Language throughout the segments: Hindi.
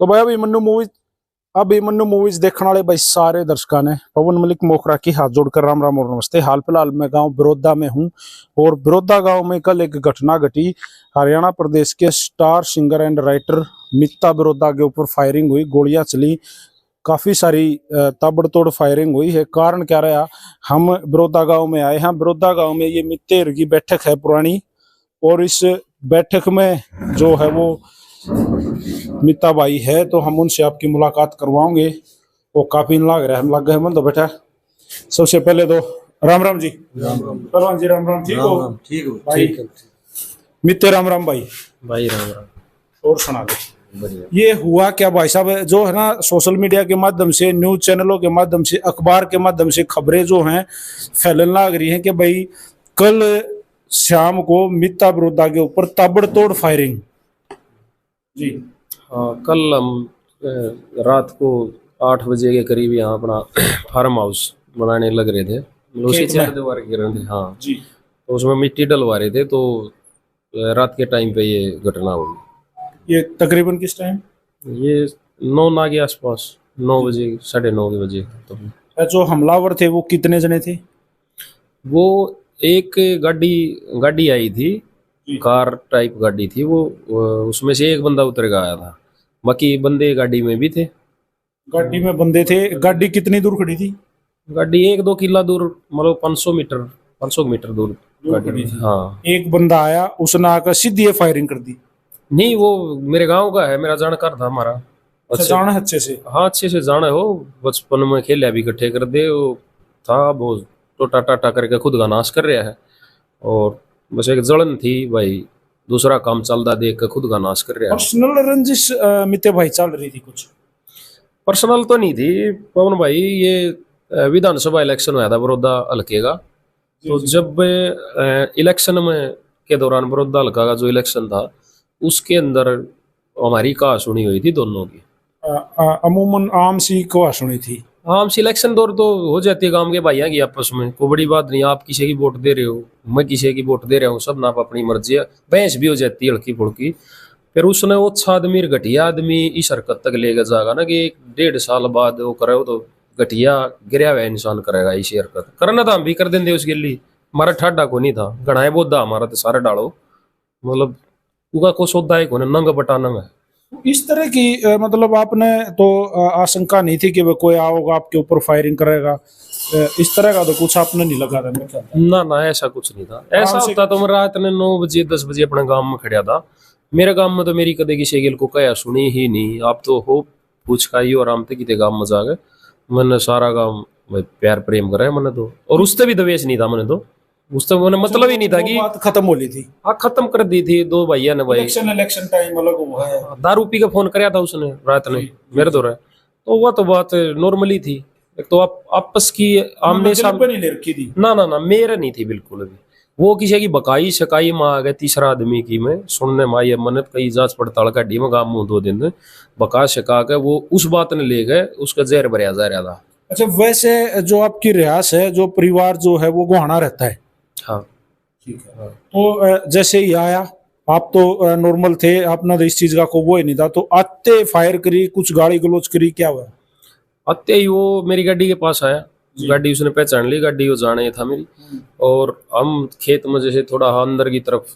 तो भाई अभी मन्नू मूवीज देखने वाले भाई सारे दर्शकों ने पवन मलिक मोखरा की हाथ जोड़कर राम राम और नमस्ते। हाल फिलहाल मैं गांव बिरोधा में हूं और बिरोधा गांव में कल एक घटना घटी। हरियाणा प्रदेश के स्टार सिंगर एंड राइटर मित्ता बिरोधा के ऊपर फायरिंग हुई, गोलियां चली, काफी सारी ताबड़तोड़ फायरिंग हुई है। कारण क्या रहा, हम बिरोधा गांव में आए हैं। बिरोधा गांव में ये मित्तेर की बैठक है पुरानी, और इस बैठक में जो है वो मिता भाई है, तो हम उनसे आपकी मुलाकात करवाओगे। वो काफी लग रहा है, हम लग गए मन तो बैठा। सबसे पहले तो राम राम जी। राम राम परवान जी, राम राम। ठीक हो? ठीक हो भाई मित्ते राम राम भाई। भाई राम राम। और सुना दे बढ़िया। ये हुआ क्या भाई साहब, जो है ना सोशल मीडिया के माध्यम से, न्यूज चैनलों के माध्यम से, अखबार के माध्यम से खबरें जो हैं फैलने लग रही हैं कि भाई कल शाम को मित्ता बिरोधा के ऊपर ताबड़तोड़ फायरिंग जी। हाँ, कल हम रात को 8 बजे के करीब यहाँ अपना फार्म हाउस बनाने लग रहे थे। उसी चार दीवार के रहे थे। हाँ जी। तो उसमें मिट्टी डलवा रहे थे, तो रात के टाइम पे ये घटना हुई। ये तकरीबन किस टाइम? ये 9 ना के आसपास, 9 बजे 9:30 बजे। तो जो हमलावर थे वो कितने जने थे? वो एक गाड़ी आई थी, कार टाइप गाड़ी थी वो उसमें से एक बंदा उतर के आया था, बाकी बंदे गाड़ी में भी थे। गाड़ी में बंदे थे। गाड़ी कितनी दूर खड़ी थी? गाड़ी 1-2 किला दूर, मतलब 500 मीटर दूर गाड़ी थी। हाँ, एक बंदा आया, उसने आकर सीधी फायरिंग कर दी? नहीं, वो मेरे गांव का है, मेरा जानकार था हमारा। अच्छा, जाना है अच्छे से? हाँ, अच्छे से जाना हो, बचपन में खेले भी इकट्ठे कर दे। वो था बहुत टोटा टाटा करके खुद का नाश कर रहा है, और बस एक जलन थी भाई, दूसरा काम चलता देख के खुद का नाश कर रहा है। पर्सनल रंजिश मित्ते भाई चल रही थी कुछ? पर्सनल तो नहीं थी पवन भाई, ये विधानसभा इलेक्शन हुआ था बड़ौदा हल्के का। तो जब इलेक्शन में के दौरान बड़ौदा हल्का का जो इलेक्शन था, उसके अंदर हमारी कहा सुनी हुई थी दोनों की। अमूमन आम सी को सुनी थी। आम सिलेक्शन दौर तो हो जाती है गांव के भाइयों की आपस में, कोई बड़ी बात नहीं। आप किसी की वोट दे रहे हो, मैं किसी की वोट दे रहा हूँ, सब ना अपनी मर्जी है, बहस भी हो जाती है हल्की फुल्की। फिर उसने वो अच्छा आदमी घटिया आदमी इस हरकत तक लेकर जाएगा ना कि 1-1.5 साल बाद वो करे, वो तो घटिया गिरया हुआ इंसान करेगा इसी हरकत। करना था हम भी कर देंगे उसके लिए, हमारा ठाडा को नहीं था, गढ़ाए बोधा हमारा तो सारे डालो, मतलब उगा को सौदा है को नंग बटा नंग है। इस तरह की मतलब आपने तो आशंका नहीं थी कि वो कोई आओगा आपके ऊपर फायरिंग करेगा, इस तरह का तो कुछ आपने नहीं लगा था? ना, ऐसा कुछ नहीं था। ऐसा होता तो मैं रात ने 9 बजे 10 बजे अपने गांव में खड़ा था। मेरे गांव में तो मेरी कदे किसी गिल को कया सुनी ही नहीं। आप तो हो पूछ का ही, और आम थे किते गांव में जा गए, मैंने सारा गांव भाई प्यार प्रेम करा है मैंने तो, और उससे भी दवेश नहीं था मैंने तो, उससे मैंने मतलब ही नहीं था कि बात खत्म हो ली थी। हाँ, खत्म कर दी थी। दो भैया ने भाई इलेक्शन टाइम अलग हुआ है, दारू पी के फोन कराया था उसने रात ने मेरे दौरा, तो वह तो बात नॉर्मली थी। एक तो आप आपस की आमने सामने नहीं ले रखी थी। ना मेरे नहीं थी बिल्कुल भी। वो किसी की बकाई शकाई में आ गए, तीसरा आदमी की मैं सुनने में आई मन्नत कई जांच पड़ताल का डी में गाँव मुंह 2 दिन बका शका के वो उस बात ने ले गए, उसका जहर भरया जा रहा था। अच्छा, वैसे जो आपकी रिहास है, जो परिवार जो है वो गोहाना रहता है? हाँ ठीक है। तो जैसे ही आया, आप तो नॉर्मल थे, आपने तो इस चीज का को वो ही नहीं था, तो आते फायर करी, कुछ गाली गलौज करी, क्या हुआ? आते ही वो मेरी गाड़ी के पास आया, गाड़ी उसने पहचान ली, गाड़ी वो जाने था मेरी। और हम खेत में जैसे थोड़ा अंदर की तरफ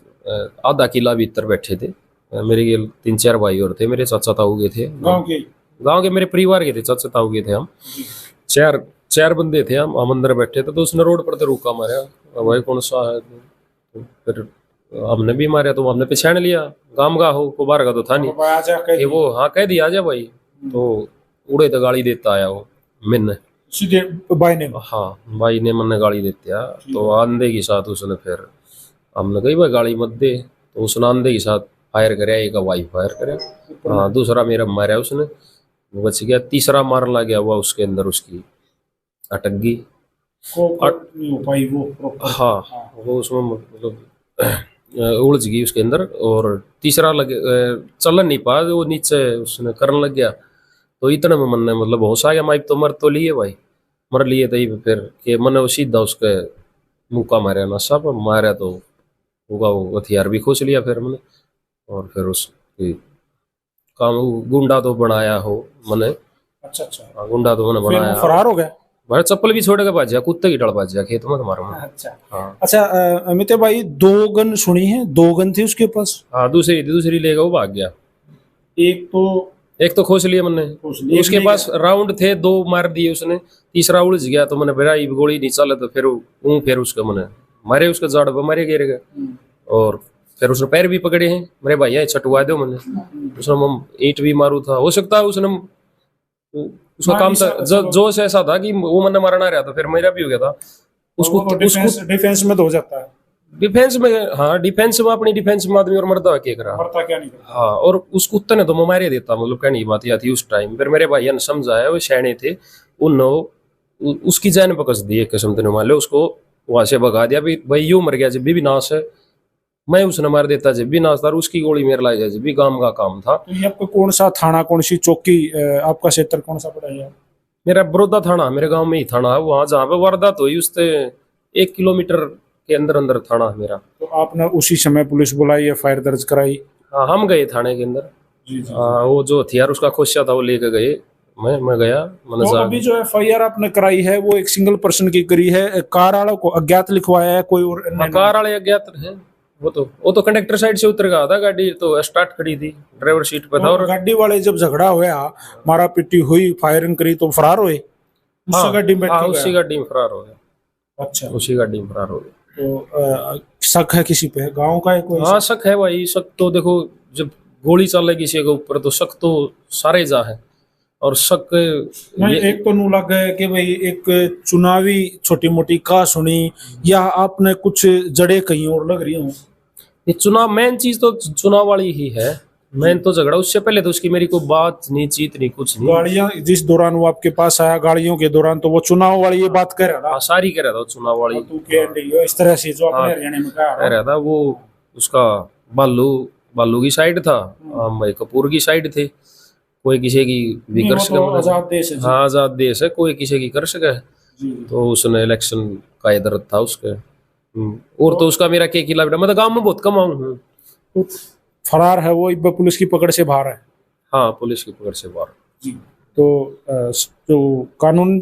आधा किला भीतर बैठे थे। मेरे 3-4 भाई और थे, मेरे चाचा ताऊ के थे, गांव के मेरे परिवार के थे, चाचा ताऊ के थे। हम चार बंदे थे, हम अंदर बैठे थे। तो उसने रोड पर तो रुका मारा, भाई कौन सा है? तो फिर हमने भी मारा, तो हमने पहचान लिया, गांव का हो को बाहर का तो था नहीं। वो हाँ कह दिया आजा भाई, तो उड़े तो गाली देता आया वो मैंने सीधे भाई ने? हाँ, भाई ने मैंने गाली देते आ, तो आंधे के साथ उसने फिर हमने कही भाई गाली मत दे, तो उसने आंधे के साथ फायर करे, एक वाई फायर करे, हाँ दूसरा मेरा मारा उसने, वो बच गया। तीसरा मारने लग गया हुआ उसके अंदर, उसकी अटक गई हाँ, वो उसमें मतलब उलझ गई उसके अंदर। और तीसरा चलन नहीं पाया, वो नीचे उसने करने लग गया। तो इतने में मन ने मतलब होश आ गया, माइक तो मर तो लिए भाई, मर लिए तही फिर के मैंने वो सीधा उसके मुक्का मारा, नशा पर मारा, तो होगा वो हथियार भी खोज लिया फिर मैंने, और फिर उस काम गुंडा तो बनाया हो मैंने। अच्छा अच्छा, हाँ, गुंडा तो मैंने फिर वो बनाया। फरार हो गया। भाई चप्पल भी छोड़ के भाज गया, कुत्ते की डल भाज गया खेत में तुम्हारा में। अच्छा हाँ अच्छा, अमित भाई 2 गन सुनी है, 2 गन थी उसके पास। हाँ, दूसरी लेगा वो भाग गया। एक तो एक तो खोस लिया मैंने, खोस लिया, उसके एक पास राउंड थे, 2 मार दिए उसने, तीसरा उलझ गया तो मैंने फिर आई गोली नहीं चले तो फिर उसका मैंने मारे, उसके जड़ पर मारे गिर गए। और फिर उसने पैर भी पकड़े हैं मेरे भैया, छटवा दो मैंने। उसने हम ईंट भी मारू था, हो सकता है उसने उसका हाँ, काम था, चलो। जोश ऐसा था कि वो मैंने मारना रहा था, फिर मेरा भी हो गया था। उसको वो डिफेंस में तो हो जाता है। डिफेंस में, हाँ डिफेंस में, अपनी डिफेंस में आदमी और मरदा क्या करा। मरता क्या नहीं करता। हाँ, और उस कुत्ते ने तो मैं मारे देता, मतलब कहने की बात यह थी उस टाइम। फिर मेरे भैया ने समझाया, वो सैने थे, उसकी जान पकड़ दी एक किस्म ने, मान लो उसको वहां से भगा दिया भी, भाई यूं मर गया जब भी नाश है, मैं उसने मार देता जब भी नाश था, और उसकी गोली मेरे लाई जाए जब भी, काम का काम था। तो ये आपका कौन सा थाना, कौन सी चौकी, आपका क्षेत्र कौन सा पड़ा है? मेरा बड़ौदा थाना, मेरे गांव में ही थाना है, वहां जहाँ पे वारदात हुई उससे 1 किलोमीटर के अंदर अंदर थाना है मेरा। तो आपने उसी समय पुलिस बुलाई, एफआईआर दर्ज कराई? हाँ, हम गए थाने के अंदर। जी जी। वो जो हथियार उसका खोसा था वो लेके गए, मैं गया, मैंने तो अभी जो एफआईआर आपने कराई है वो एक सिंगल पर्सन की करी है, कार वालों को अज्ञात लिखवाया है, कोई और कार वाले अज्ञात है। वो तो कंडक्टर साइड से उतर गया था, गाड़ी तो स्टार्ट खड़ी थी, ड्राइवर सीट पे था। और गाड़ी वाले जब झगड़ा हुआ, मारा पीटी हुई, फायरिंग करी तो फरार हुए उसी हाँ, गाड़ी में बैठ हाँ, के उसी गया? गाड़ी में फरार हो गया। अच्छा, उसी गाड़ी में फरार हो गया। तो शक है किसी पे, गांव का है कोई? हाँ, शक है भाई, शक तो देखो, जब गोली चल रही किसी के ऊपर तो शक तो सारे जा है। और शक नहीं, ये एक तो नू लग गया कि भाई एक चुनावी छोटी मोटी का सुनी, या आपने कुछ जड़े कहीं और लग रही हूँ? ये चुनाव, मेन चीज तो चुनाव वाली ही है। मेन तो झगड़ा, उससे पहले तो उसकी मेरी कोई बात नहीं, चीत नहीं, कुछ नहीं। गाड़ियां जिस दौरान वो आपके पास आया, गाड़ियों के दौरान, तो वो चुनाव वाली ये बात कह रहा था? हाँ, सारी कह रहा था वो चुनाव वाली। तू के एंडी, इस तरह से जो हाँ, अपने हरियाणा में कहा कह रहा था वो। उसका बालू बालू की साइड था, हम भाई कपूर की साइड थे। कोई किसी की भी नहीं, कर वो सके, तो मतलब आजाद देश है जी। हाँ, आजाद देश है, कोई किसी की कर सके। जी। तो उसने इलेक्शन का ये दर्द था उसके। और तो उसका मेरा के खिलाफ, मतलब गांव में बहुत कम हूँ। तो फरार है वो, इब्बा पुलिस की पकड़ से बाहर है? हाँ, पुलिस की पकड़ से बाहर। जी। तो जो कानून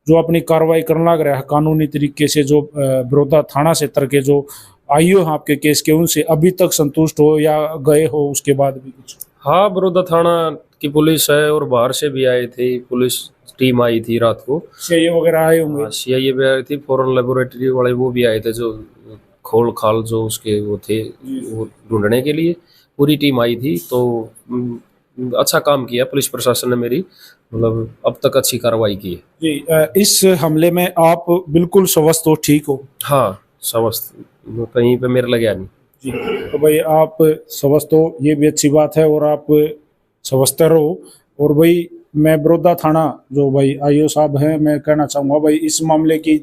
जो अपनी कार्रवाई करना लग रहा है कानूनी तरीके से, जो बड़ौदा थाना क्षेत्र के जो आईओ हैं आपके केस के, उनसे अभी तक संतुष्ट हो या गए हो उसके बाद भी कुछ? हाँ, बड़ौदा थाना की पुलिस है, और बाहर से भी आए थे, पुलिस टीम आई थी रात को। सीआईए वगैरह आए होंगे? सीआईए भी आई थी, फॉरेन लेबोरेटरी वाले वो भी आए थे, जो खोल खाल जो उसके वो थे, वो ढूंढने के लिए पूरी टीम आई थी। तो अच्छा काम किया पुलिस प्रशासन ने मेरी, मतलब अब तक अच्छी कार्रवाई की है। जी। इस हमले में आप बिल्कुल स्वस्थ हो, ठीक हो? हाँ, स्वस्थ, कहीं पे मेरे लगे नहीं। जी। तो भाई आप स्वस्थ हो, ये भी अच्छी बात है, और आप स्वस्थ रहो। और भाई मैं बड़ौदा थाना जो भाई आईओ साहब हैं, मैं कहना चाहूँगा भाई इस मामले की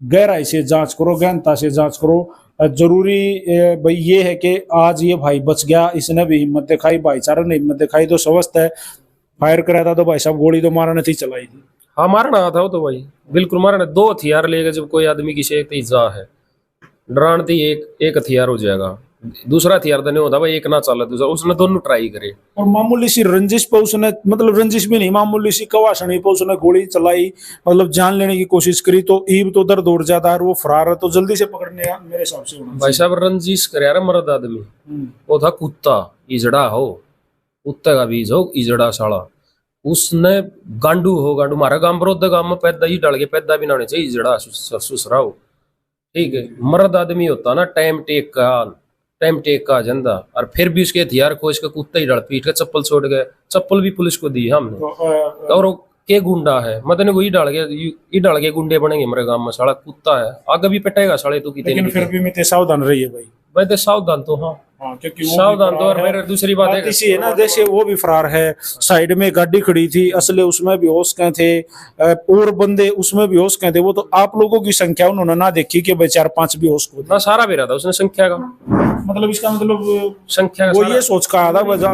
गहराई से जांच करो, गहनता से जांच करो। जरूरी भाई ये है कि आज ये भाई बच गया, इसने भी हिम्मत दिखाई, भाईचारा ने हिम्मत दिखाई, तो स्वस्थ है। फायर करा था तो भाई साहब गोली तो मारा नहीं चलाई थी। हाँ, मारना था वो तो भाई, बिल्कुल मारना। 2 हथियार लेके जब कोई आदमी की से जा है, डरान थी, एक हथियार हो जाएगा, दूसरा हथियार तो नहीं होता भाई, एक ना चला दूसरा, उसने दोनों ट्राई करे। और मामूली सी रंजिश पे उसने, मतलब रंजिश भी नहीं, मामूली सी कवासनी पे उसने गोली चलाई, मतलब जान लेने की कोशिश करी, तो ईब तो दर्द उड़ जाता है, और वो फरार है, तो जल्दी से पकड़ने का मेरे हिसाब से होना भाई साहब, रंजिश करे यार मर्द आदमी, चाहिए। वो था कुत्ता, इजड़ा हो, कुत्ते का बीज हो, इजड़ा साला। उसने गांडू हो, गांडू मारा गांव बरोदा गांव में पैदा ही डाल के, पैदा भी ना होने चाहिए, इजड़ा सुसरा हो, ठीक है। मर्द आदमी होता ना, टाइम टेक का अजेंदा, और फिर भी उसके हथियार खोज के कुत्ते ही डल पीट के चप्पल छोड़ गए। चप्पल भी पुलिस को दी हमने। तो और वो के गुंडा है, मतलब वही डाल गया, ये डाल के गुंडे बनेंगे मेरे गांव में, साला कुत्ता है, आगे भी पिटेगा साले तू कितने। लेकिन फिर भी मैं सावधान रहिए भाई। भाई तो सावधान तो, हाँ हाँ, क्योंकि वो सावधान तो। और मेरे दूसरी बात है, इसी है ना, जैसे वो भी फरार है, साइड में गाड़ी खड़ी थी, असले उसमें भी होश के थे, और बंदे उसमें भी होश के थे, वो तो आप लोगों की संख्या उन्होंने ना देखी कि भाई 4-5 भी होश को ना सारा भी रहा था उसने संख्या का, मतलब इसका मतलब संख्या का वो सारा। ये सोच का आधा बजा।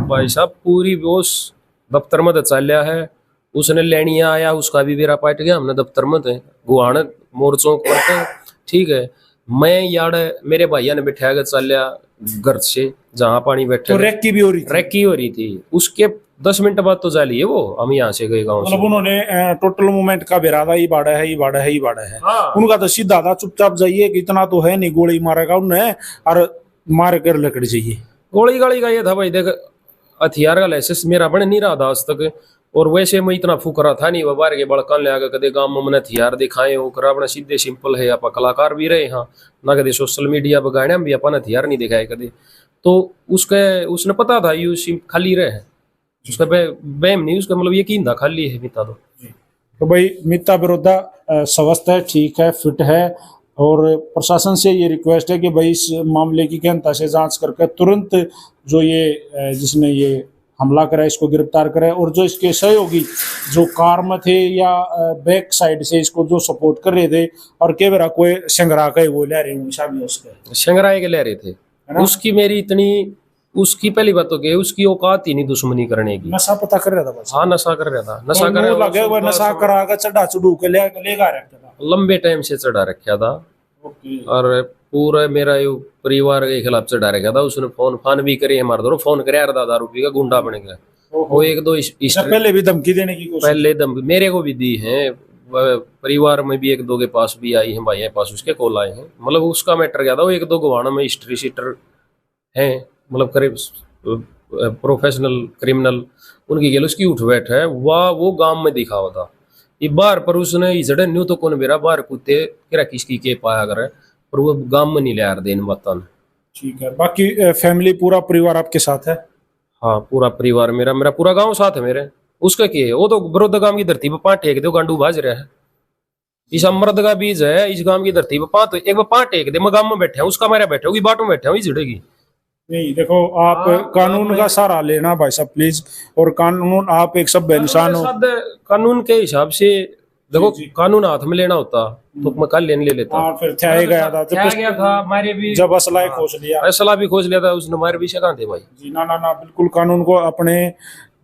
भाई साहब, पूरी बेहोश दफ्तर में चल लिया है, उसने लेनिया आया, उसका भी बेरा पाट गया, हमने दफ्तर में थे गुहान मोर्चों को, ठीक है। मैं यार मेरे भैया ने बिठाया के चल लिया घर से जहाँ पानी बैठे तो रेकी भी हो रही थी। रेकी हो रही थी, उसके 10 मिनट बाद तो जाली है वो। हम यहाँ से गए गाँव से। मतलब उन्होंने टोटल मूवमेंट का बिरादा ही बाड़ा है, ही बाड़ा है, ही बाड़ा है। हाँ। उनका तो सीधा था, चुपचाप जाइए कि इतना तो है नहीं, गोली मारेगा उन्हें और मार कर लकड़ जाइए। गोली गाली का ये था भाई, देख हथियार का लाइसेंस मेरा बन नहीं रहा था आज तक, और वैसे मैं इतना फुकरा था नहीं, बाहर के बड़कान ले आकर कदे गांव में मैंने हथियार दिखाए हो कर अपना सीधे सिंपल है, आप कलाकार भी रहे हाँ ना, कदे सोशल मीडिया पर गाने में भी अपन हथियार नहीं दिखाए कदे। तो उसने पता था यू सिम खाली रहे, उसका बैम नहीं, उसका मतलब यकीन था खाली है मिता। तो भाई मिता बिरोधा स्वस्थ है, ठीक है, फिट है, और प्रशासन से ये रिक्वेस्ट है कि भाई इस मामले की गहनता से जांच करके तुरंत जो ये जिसने ये हमला करा इसको गिरफ्तार करे, और जो इसके सहयोगी जो कार में थे या बैक साइड से इसको जो सपोर्ट कर रहे थे, और के बेरा कोई संग्रह का वो ले रहे हैं उसके शंगराय के ले रहे थे, उसकी मेरी इतनी उसकी पहली बात तो क्या, उसकी औकात ही नहीं दुश्मनी करने की। नशा पता कर रहा था बस। हाँ नशा कर रहा था, नशा कर लगे हुए नशा करा के चढ़ा चढ़ू के लेगा रखा था, लंबे टाइम से चढ़ा रखा था, और पूरा मेरा ये परिवार के खिलाफ चढ़ा रखा था। उसने फोन फान भी करे हमारे दौर, फोन करे 1000 रुपये का गुंडा बन गया वो। एक दो पहले भी धमकी देने की कोशिश, पहले धमकी मेरे को भी दी है, परिवार में भी एक दो के पास भी आई है, भाई के पास उसके कॉल आए हैं। मतलब उसका मैटर क्या था, वो एक दो गवाना में हिस्ट्री शीटर है, मतलब करीब प्रोफेशनल क्रिमिनल, उनकी गेल उसकी उठ बैठ है, वाह वो गांव में दिखा हुआ था। ये बार पर उसने इजड़े न्यू तो कौन मेरा बार कुत्ते किरा किसकी के पाया करे, पर वो गांव में नहीं ले देन बता। ठीक है, बाकी फैमिली पूरा परिवार आपके साथ है? हाँ पूरा परिवार मेरा, मेरा पूरा गांव साथ है मेरे। उसका क्या है, वो तो बरोदा गांव की धरती पर पांच टेक दो, गांडू भाज रहा है। इस अमृत का बीज है, इस गांव की धरती पर पांच एक बार पांच टेक दे, मैं गांव में बैठे हूँ, उसका मेरा बैठे होगी, बाटों में बैठे हुई झड़ेगी नहीं। देखो आप कानून का सहारा लेना भाई साहब प्लीज, और कानून आप एक सब इंसान हो, कानून के हिसाब से देखो, कानून हाथ में लेना होता तो मैं कल लेने ले लेता। हाँ फिर थे गया था, गया था मारे भी, जब असला खोज लिया, असला भी खोज लिया था उसने, मारे भी कहाँ थे भाई जी। ना ना ना, बिल्कुल कानून को अपने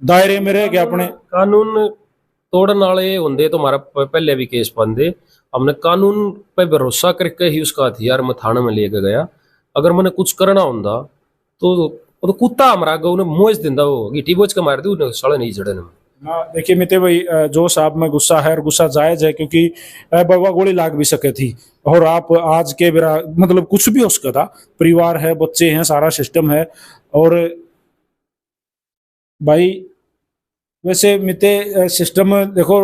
दायरे में रह के अपने कानून तोड़ने वाले होंगे तो हमारा पहले भी केस बंदे। हमने कानून पे भरोसा करके ही उसका हथियार मैं थाने में लेके गया। अगर मैंने कुछ करना होता तो कुत्ता हमारा गौ ने मोज दिंदा, वो गिट्टी बोझ के मार दी उन्हें, सड़े नहीं जड़े ने। देखिए मिते भाई, जो साहब में गुस्सा है, और गुस्सा जायज है, क्योंकि बाबा गोली लाग भी सके थी, और आप आज के बेरा मतलब कुछ भी हो सकता था, परिवार है, बच्चे हैं, सारा सिस्टम है। और भाई वैसे मिते सिस्टम देखो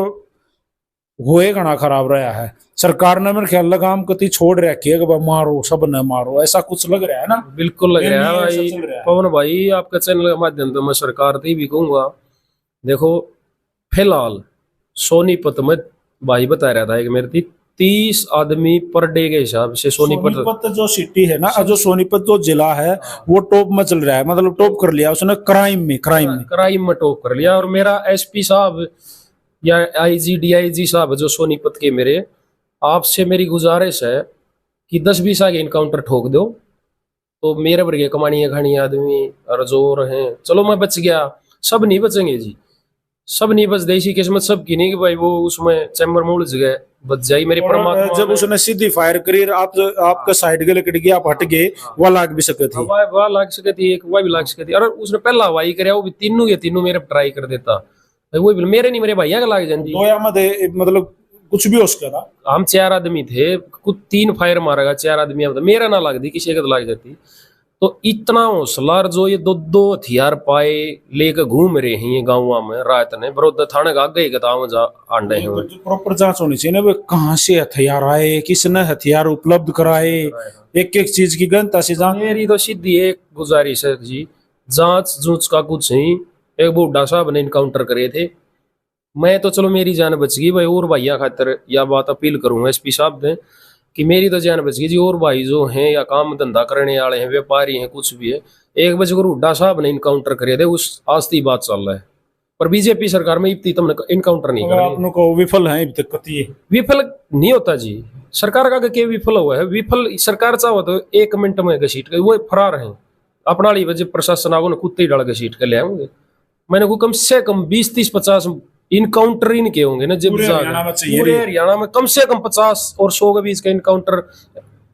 हुए घना खराब रहा है, सरकार ने मेरे ख्याल लगाम कति छोड़ रखी है कि मारो सब न मारो, ऐसा कुछ लग रहा है ना? बिल्कुल लग रहा है भाई पवन भाई, आपके चैनल के माध्यम से मैं सरकार से भी कहूंगा, देखो फिलहाल सोनीपत में भाई बता रहा था एक मेरे थी 30 आदमी पर डे के हिसाब से सोनीपत जो सिटी है ना, जो सोनीपत जो जिला है वो टॉप में चल रहा है, मतलब टॉप कर लिया उसने क्राइम में टॉप कर लिया। और मेरा एसपी साहब या आईजी डीआईजी साहब जो सोनीपत के, मेरे आपसे मेरी गुजारिश है कि 10-20 आगे इनकाउंटर ठोक दो, तो मेरे वर्गे कमानी खानी आदमी और जो रहे, चलो मैं बच गया, सब नहीं बचेंगे जी, सब नहीं बच देसी किस्मत सब की नहीं कि भाई वो उसमें चैम्बर में उलझ गए, बच जाई मेरी परमात्मा। जब उसने सीधी फायर करी, आपका साइड के लकड़ गया, आप हट गए, वह लाग भी सके थी, वह लाग सके थी, एक वह भी लाग सके थी। और उसने पहला हवाई कराया, वो भी तीनों के तीनों मेरे ट्राई कर देता, वो भी मेरे नहीं मेरे भैया का लाग जाती। मतलब कुछ भी हो सकता था। हम 4 आदमी थे, कुछ 3 फायर मारेगा, 4 आदमी मेरा ना लाग दी, किसी का तो लाग जाती। तो इतना हौसला जो ये 2 हथियार पाए लेकर घूम रहे हैं ये गाँव में, रात ने बरोदा थाने का आगे गाँव जा आंडे हैं। प्रॉपर जांच होनी चाहिए ना, कहाँ से हथियार आए, किसने हथियार उपलब्ध कराए, एक एक चीज की गहनता से जांच। मेरी तो सीधी एक गुजारिश है जी, जांच जूच का कुछ नहीं। एक बुढ़ा साहब ने इनकाउंटर करे थे, मैं तो चलो मेरी जान बच गई भाई, और भैया खातर यह बात अपील करूंगा एसपी साहब ने कि मेरी तो जान बच गई जी, और भाई जो हैं या काम धंधा करने वाले हैं, व्यापारी हैं, कुछ भी है, 1 बजे को हुड्डा साहब ने इनकाउंटर करे थे, उस आस्ती बात चल रहा है। पर बीजेपी सरकार में इतनी तुमने इनकाउंटर नहीं कर, विफल है विफल नहीं होता जी, सरकार का के विफल हुआ है। विफल सरकार चाहो तो 1 मिनट में घसीट कर, वो फरार है अपना ली वजह, प्रशासन आगो ने कुत्ते डाल घसीट कर ले आएंगे। मैंने को कम से कम 20, 30, 50 इनकाउंटर इनके होंगे ना, जब पूरे हरियाणा में कम से कम 50 और 100 के बीच का इनकाउंटर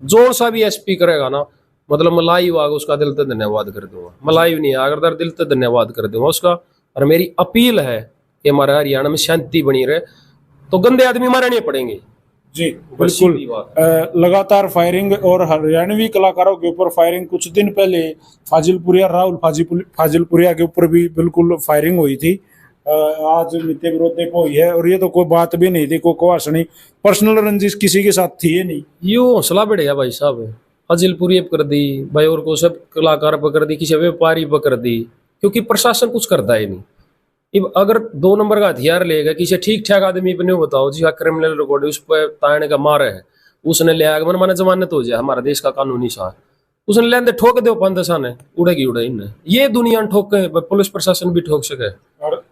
जोन सा भी एसपी करेगा ना, मतलब मैं लाइव आगे उसका दिल से धन्यवाद कर दूंगा। मैं लाइव नहीं अगर दिल से धन्यवाद कर दूंगा उसका। और मेरी अपील है कि हमारे हरियाणा में शांति बनी रहे, तो गंदे आदमी मारे नहीं पड़ेंगे जी बिल्कुल। लगातार फायरिंग और हरियाणवी कलाकारों के ऊपर फायरिंग, कुछ दिन पहले फाजिलपुरिया, राहुल फाजिलपुरिया के ऊपर भी बिल्कुल फायरिंग हुई थी। आज मित्य विरोध को हुई है, और ये तो कोई बात भी नहीं थी, कोई कुआस नहीं, पर्सनल रंजिश किसी के साथ थी ये नहीं। यो हौसला बढ़ गया भाई साहब, फाजिलपुरी कर दी भाई, और को सब कलाकार पकड़ दी, किसी व्यापारी पकड़ दी, क्योंकि प्रशासन कुछ करता है नहीं। अब अगर 2 नंबर का हथियार लेगा किसी ठीक ठाक आदमी पे, नहीं बताओ जी क्रिमिनल रिकॉर्ड उस पर ताड़ने का मार है, उसने ले आगे मन माने जमानत हो जाए, हमारा देश का कानूनी सा उसने लेंदे ठोक दो 5 साल उड़ेगी उड़े इन ये दुनिया ठोके, पुलिस प्रशासन भी ठोक सके। और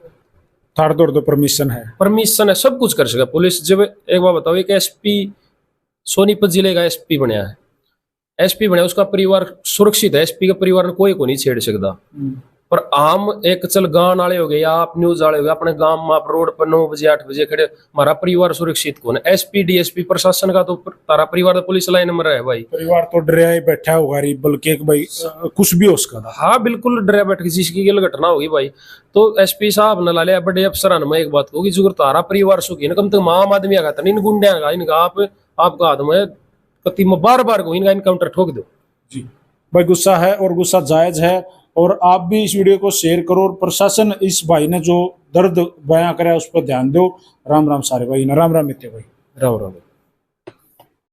थर्ड दौर तो परमिशन है, सब कुछ कर सके पुलिस। जब एक बार बताओ, एक एसपी सोनीपत जिले का एसपी बनया है, एसपी बनया, उसका परिवार सुरक्षित है, एसपी के परिवार ने कोई को नहीं छेड़ सकता। पर आम एक चल गांव वाले हो गए, आप न्यूज वाले हो गए, अपने गांव में आप रोड पर 9 बजे 8 बजे खड़े, हमारा परिवार सुरक्षित कौन है? एसपी डीएसपी प्रशासन का तो तारा परिवार तो पुलिस लाइन में रहे भाई, परिवार तो डरा ही बैठा होगा, बल्कि एक भाई कुछ भी हो उसका। हाँ बिल्कुल डरा बैठ के, जिसकी घटना होगी भाई, तो एसपी साहब न ला लिया बड़े अफसर में एक बात होगी, जो तारा परिवार सुखी ना, कम तक आम आदमी आगा था इन गुंडे आगा, इनका आपका हाथ में कति में बार को इनका इनकाउंटर ठोक दो जी भाई। गुस्सा है और गुस्सा जायज है, और आप भी इस वीडियो को शेयर करो, और प्रशासन इस भाई ने जो दर्द बयां करा उस पर ध्यान दो। राम राम सारे भाई, राम राम मित्य भाई, राम राम।